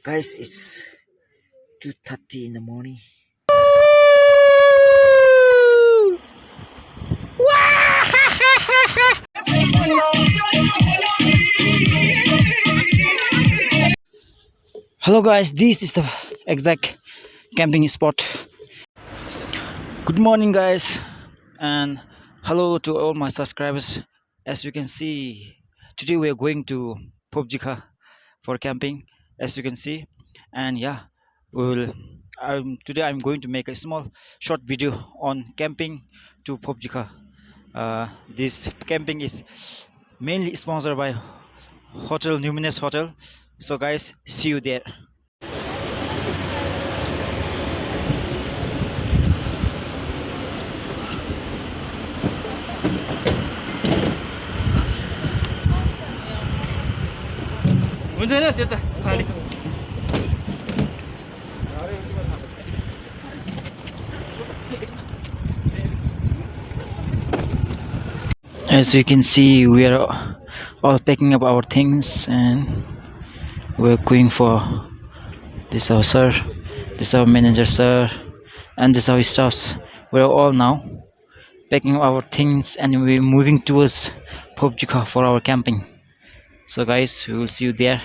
Guys, it's 2:30 in the morning. Hello guys, this is the exact camping spot. Good morning guys, and hello to all my subscribers. As you can see, today we are going to Phobjikha for camping, as you can see. And yeah, we will today I'm going to make a small short video on camping to Phobjikha. This camping is mainly sponsored by Hotel Numinous Hotel. So guys, see you there. As you can see, we are all packing up our things and we're going for this our sir, this our manager sir, and this our staffs. We're all now packing up our things and we're moving towards Phobjikha for our camping. So guys, we will see you there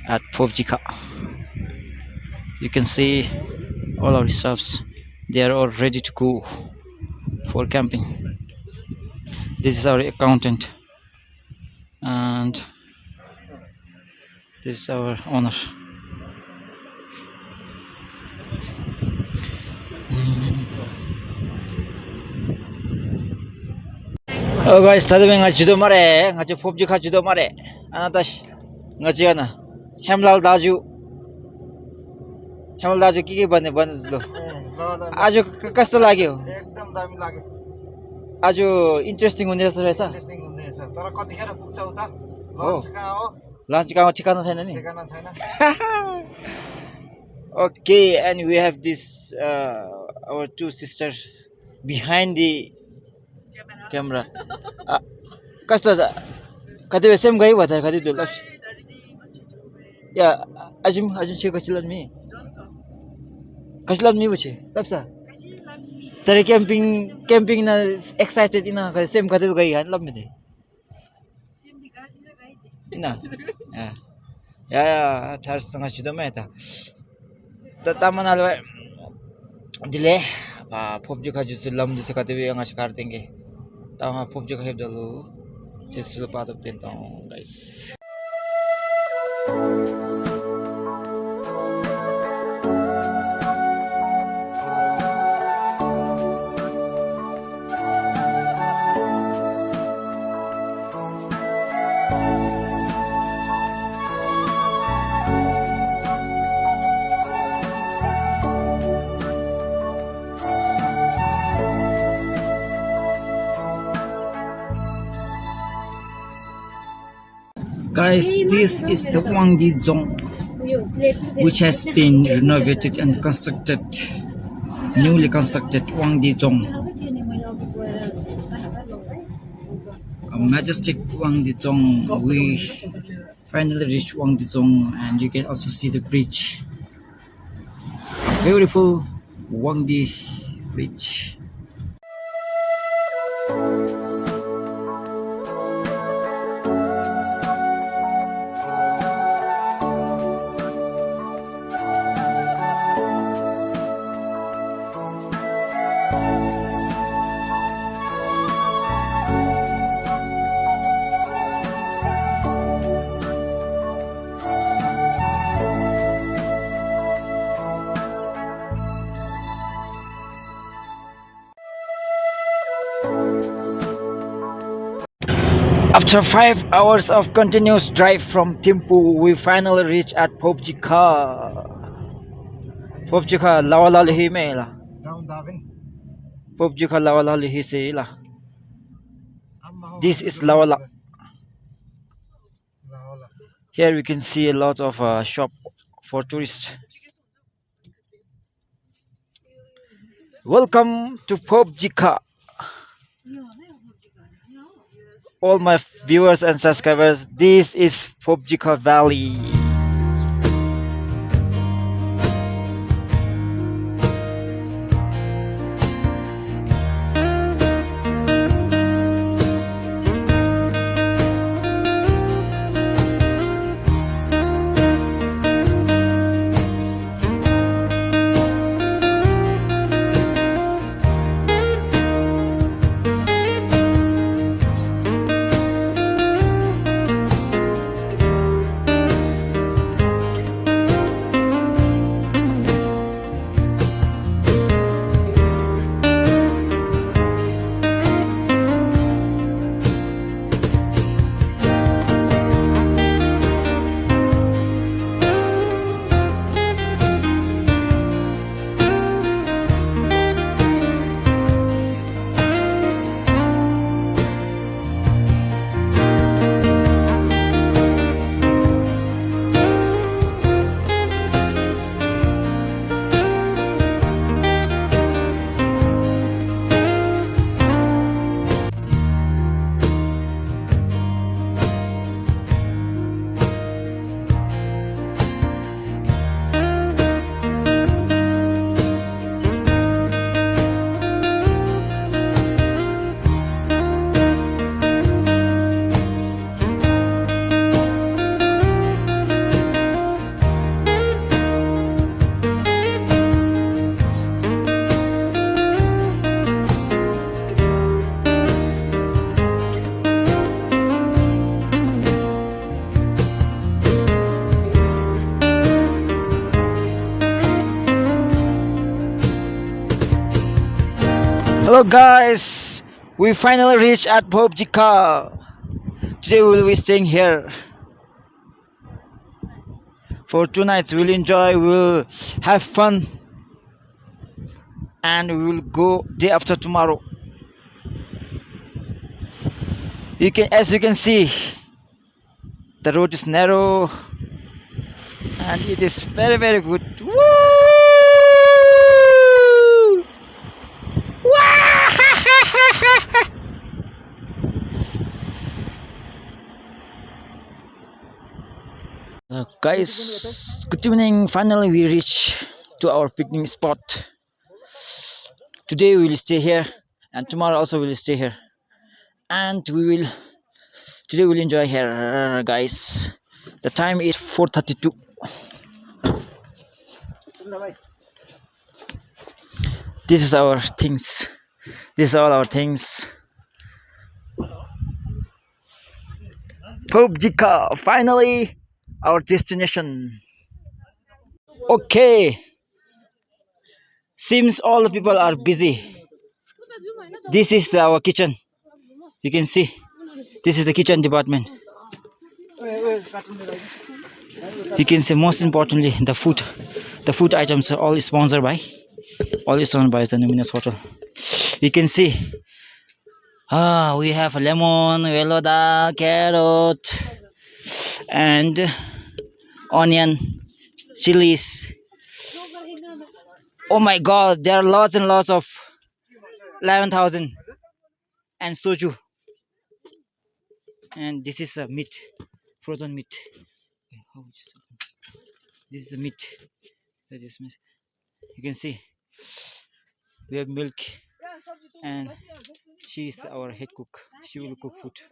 at Phobjikha. You can see all our staffs, they are all ready to go for camping. This is our accountant and this is our owner. Oh guys, tadi nga judo mare, nga Phobjikha judo mare. Anatas nga ana Hemlal Daju. Hemlal Daju के बन्ने बन्नु आज कस्तो लाग्यो एकदम दामी लाग्यो आज इन्ट्रेस्टिङ हुने रहेछ इन्ट्रेस्टिङ हुँदैछ तर कतिखेर पुग्छौ त लन्च कहाँ हो लन्च कहाँ ठिकाना छैन नि ठिकाना छैन Okay, and we have this our two sisters behind the camera. कस्तो कति सेम गई भता कति दुल या अजुम छे कसिलन मी कसिलन मी बुझे तबसा तर camping na excited ina ka same कति गई हान लब में ina ya char सँग छिदो मै ta taman alwa dile Phobjikha jusu lam jusu kati bi ang askar tenge ta Phobjikha heb dalu jesul patop ten tong guys. Guys, this is the Wangdi zone, which has been renovated and constructed, newly constructed Wangdi zone. A majestic Wangdi zone. We finally reached Wangdi zone, and you can also see the bridge. Beautiful Wangdi bridge. After 5 hours of continuous drive from Thimphu, we finally reached at Phobjikha. Phobjikha lawalalihi me la. Phobjikha lawalalihi se la. This is Lawala. Here we can see a lot of shop for tourists. Welcome to Phobjikha. All my viewers and subscribers, this is Phobjikha Valley. Hello guys, we finally reached at Phobjikha. Today we will be staying here for 2 nights. We'll enjoy, we'll have fun, and we will go day after tomorrow. As you can see, the road is narrow and it is very good. Woo! Guys, good evening. Finally, we reach to our picnic spot. Today we will stay here, and tomorrow also we will stay here. And today we'll enjoy here, guys. The time is 4:32. This is our things. This is all our things. Phobjikha, finally our destination. Okay, seems all the people are busy. This is our kitchen. You can see this is the kitchen department. You can see, most importantly, the food items are all sponsored by the Numinous Hotel. You can see we have lemon, veloda, carrot, and onion, chilies. Oh my god, there are lots and lots of 11,000 and soju. And this is a meat, frozen meat. This is a meat. You can see we have milk, and she is our head cook. She will cook food.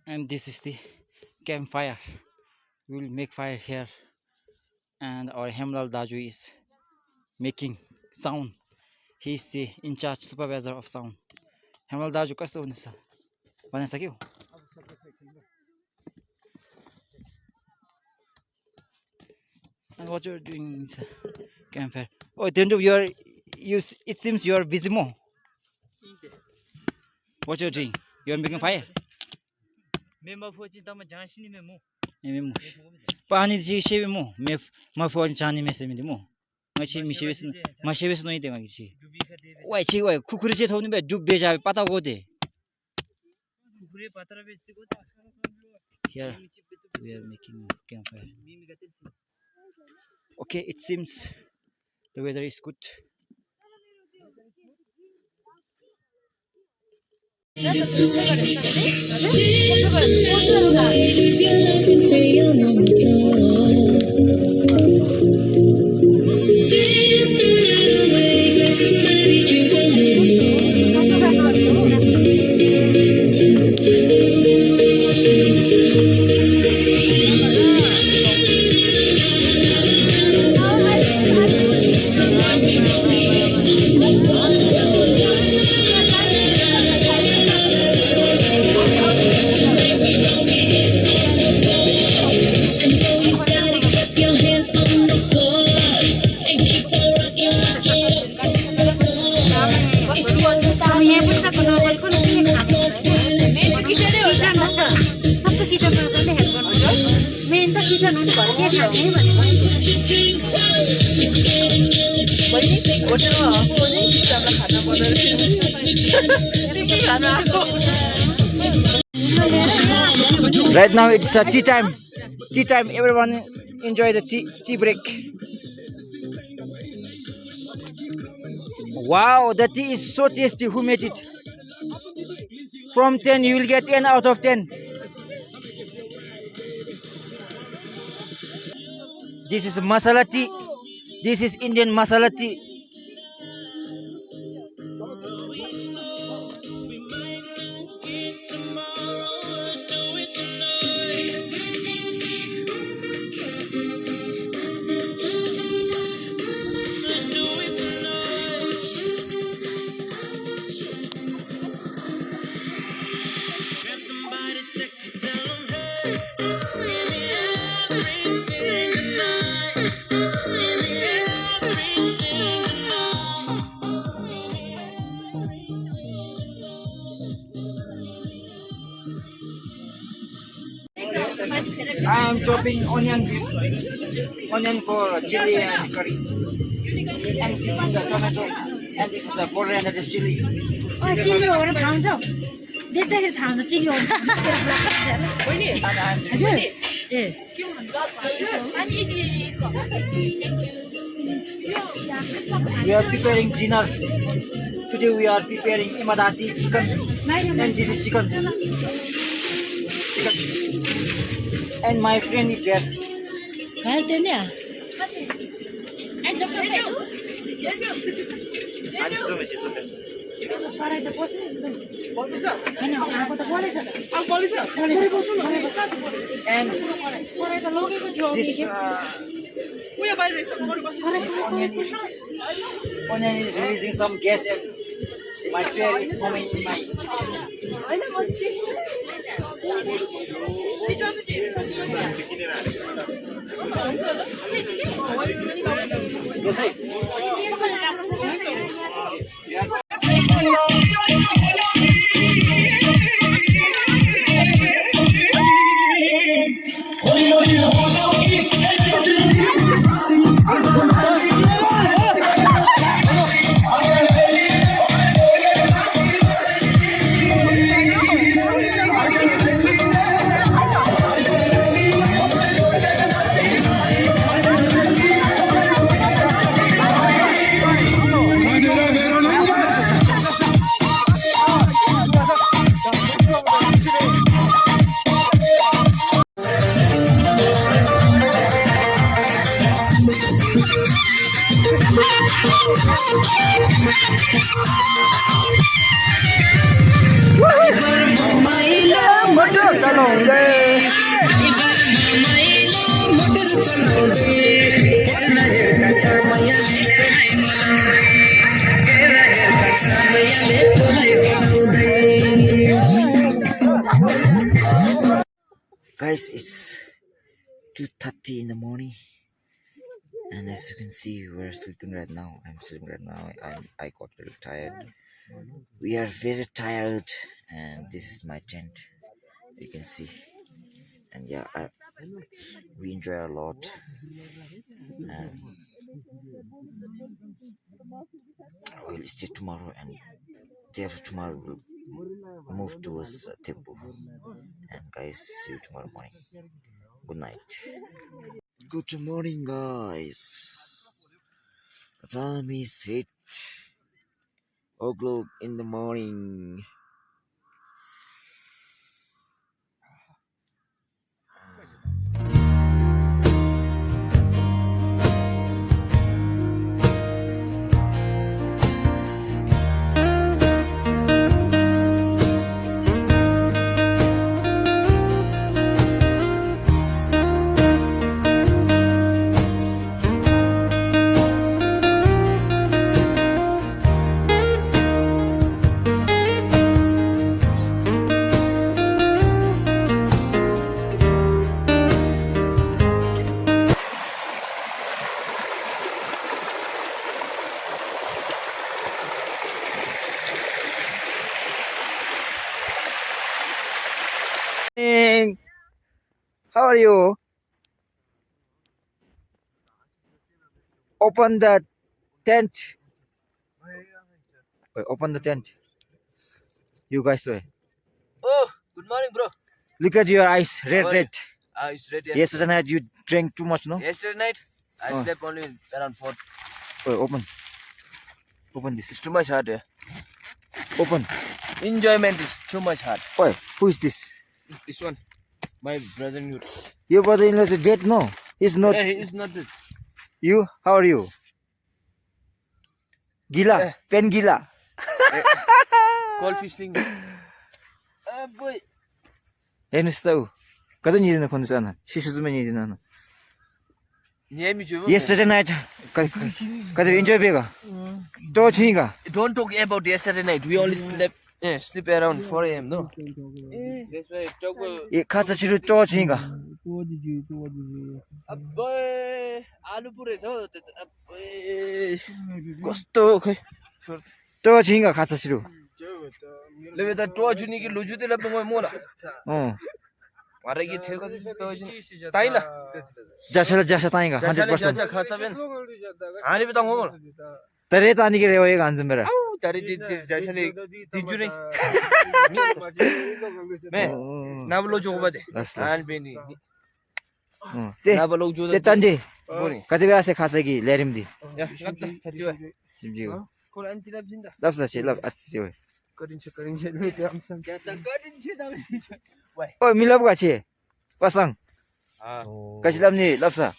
And this is the campfire. We will make fire here, and our Hemlal Daju is making sound. He is the in charge supervisor of sound. Hemlal Daju, कस्तो हुनुहुन्छ? बनाइसक्यौ? And what you're doing, campfire? Oh, then it seems you're busy more. What you're doing? You're making fire. पानी जी शेवे मो मैं phone चानी में से मिले मो मैं ची मिशेवेस नहीं देगा किसी वाई ची वाई कुकुरे चे थोड़ी बे जुब बेचा पता को दे here we are making campfire. Okay, it seems the weather is good. Right now it's tea time. Tea time. Everyone enjoy the tea break. Wow, the tea is so tasty. Who made it? From 10 you will get 10 out of 10. This is masala tea. This is Indian masala tea. I am chopping onion for chili and curry. And this is a tomato. And this is a coriander chili. Chilli हो भने थाहा हुन्छ देख्दाखेरि थाहा हुन्छ chilli हो हजुर ए We are preparing dinner. Today we are preparing imadasi chicken. And this is chicken. And my friend is there. हेर्दै नि कराई त बस्नै छैन आएको त बोलेछ And कराई त लगेको थियो onion is releasing some gas and my chair is forming in my Guys, it's 2:30 in the morning, and as you can see, we're sleeping right now. I'm sleeping right now. I got very tired. We are very tired, and this is my tent. You can see, and yeah, we enjoy a lot. And we'll stay tomorrow, and day after tomorrow we'll move towards temple. And guys, see you tomorrow morning. Good night. Good morning, guys. The time is 8:00 in the morning. How are you? Open the tent. Wait, open the tent. You guys wait. Oh, good morning, bro. Look at your eyes, red. It's red. Yeah. Yesterday night you drank too much, no? Yesterday night, I slept only around 4. Wait, open this. It's too much hard. Yeah. Open. Enjoyment is too much hard. Wait, who is this? This one, my brother-in-law. Your brother-in-law is dead, no? He's not. Yeah, he is not dead. You? How are you? Gila, pen gila. Call fishing. Boy. Here's the. Kada niya na kono sana. Shishuzuma niya na. Yesterday night, kada enjoy bega. Don't talk about yesterday night. We only slept around 4 a.m. No. That's why talk. Kasa chiru to chinga. Boy, alu pure so. Gusto. To chinga kasa chiru. Leve ta to chuni ki luju te lapang mo la. Maragi theko taila. जैसा ताएगा 100%. खर्चा Ben हानि बताऊं हो तेरे तानी के रेवा ये गांज मेरा. तारी जैसा ले दिजु रे मैं ना बोलो जो बजे आन बेनी ना बोलो जो ते तंजे बोनी कति बेला से खासे की लेरिम दी. या सच्ची है सिमजी को. कोन अंची लब जिंदा लव से लव अच्छी हो. करिन से ले ते हम सन क्या करिन से दाम वाई ओए मिलब का छे. Pasang. Kasi lam ni love sa.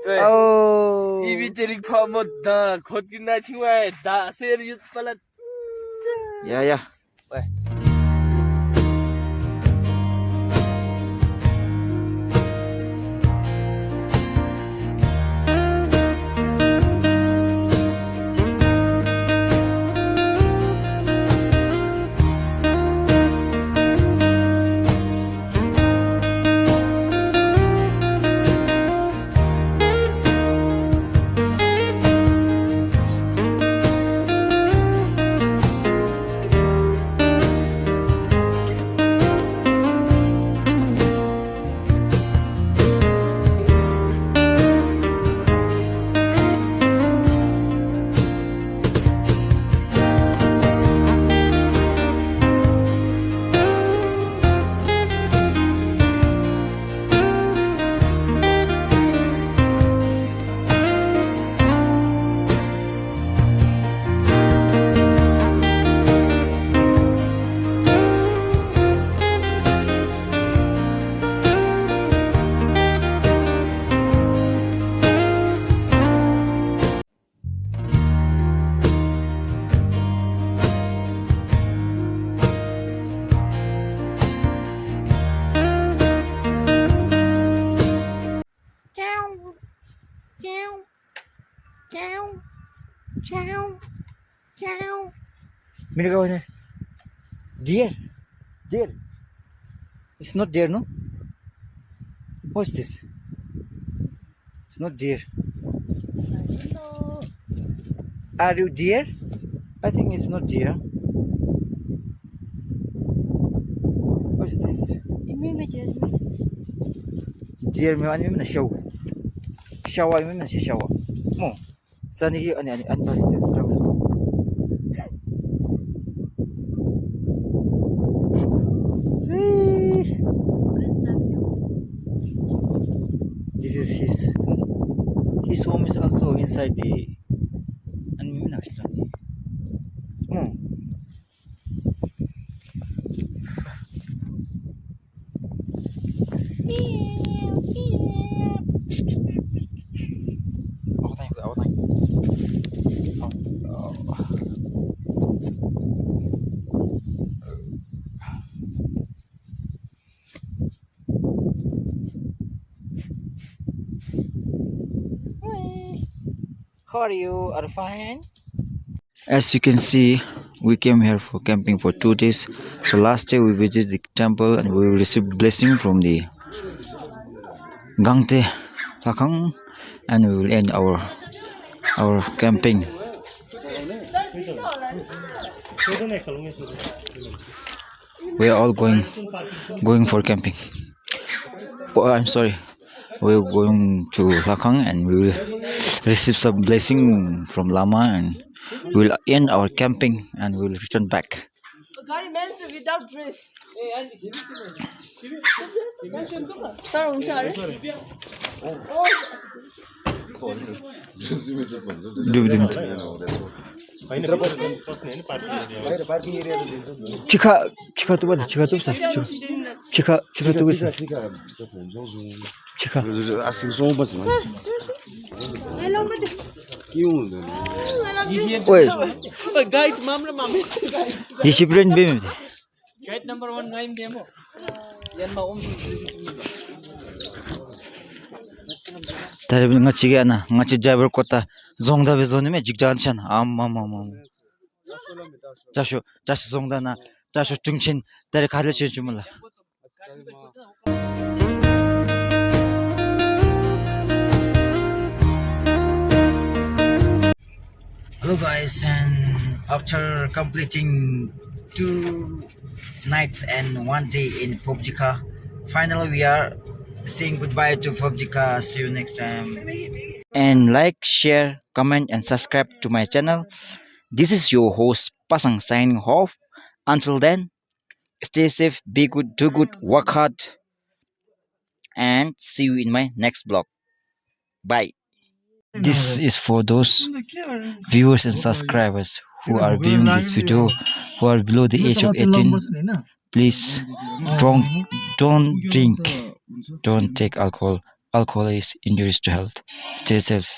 Oh. 이비 때릭 파먹다 거짓나 친구야 다 세리us 빨라 Ya ya. 왜 Mira ka wala. Deer. Deer. It's not deer, no? What's this? It's not deer. Are you deer? I think it's not deer. What's this? Deer me ani na show. Shawa me na shawa. Mo. Sani ani bas. This is his home. His home is also inside the. How are you? Are you fine? As you can see, we came here for camping for 2 days. So last day we visited the temple and we received blessing from the Gangtey Tshechu, and we will end our camping. We are all going for camping. Oh, I'm sorry. We are going to Tshechu and we will receive some blessing from Lama, and we will end our camping and we will return back. Without dress. Chukha tu bada, Chukha tu sa. Chukha tu sa. Chukha. Oi. Guide mamla mami. Discipline bim. Guide number 1 9 demo. Yan ma Tare ngachi ga na, ngachi driver kota zongda be zone me jigjan chan am. Jashu zongda na, jashu tungchin tare khale che chumala. Hello guys, and after completing 2 nights and 1 day in Phobjikha, finally we are saying goodbye to Phobjikha. See you next time. And like, share, comment, and subscribe to my channel. This is your host Pasang signing off. Until then, stay safe, be good, do good, work hard, and see you in my next vlog. Bye. This is for those viewers and subscribers who are viewing this video who are below the age of 18. Please don't drink, don't take alcohol. Alcohol is injurious to health. Stay safe.